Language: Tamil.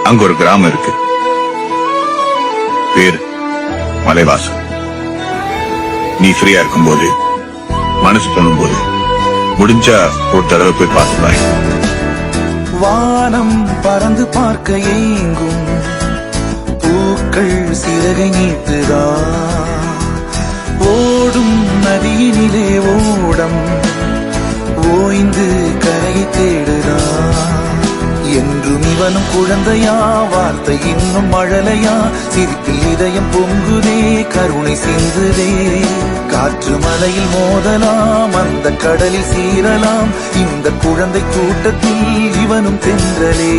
அங்க ஒரு கிராமம் இருக்கு, பேர் மலைவாசம். நீ ஃப்ரீயா இருக்கும்போது, மனசு தோணும்போது முடிஞ்சா ஒரு தடவை போய் பார்த்துப்பாய். வானம் பறந்து பார்க்க ஏங்கும், பூக்கள் சிறகை நீட்டுதா, ஓடும் நதியினிலே ஓடம் ஓய்ந்து கரையை தேடுதா. என்றும் இவனும் குழந்தையா, வார்த்தை இன்னும் மழலையா, சிரிப்பில் இதயம் பொங்குதே, கருணை சிந்துதே. காற்று மலையில் மோதலாம், அந்த கடலில் சீரலாம், இந்த குழந்தை கூட்டத்தில் இவனும் தென்றலே.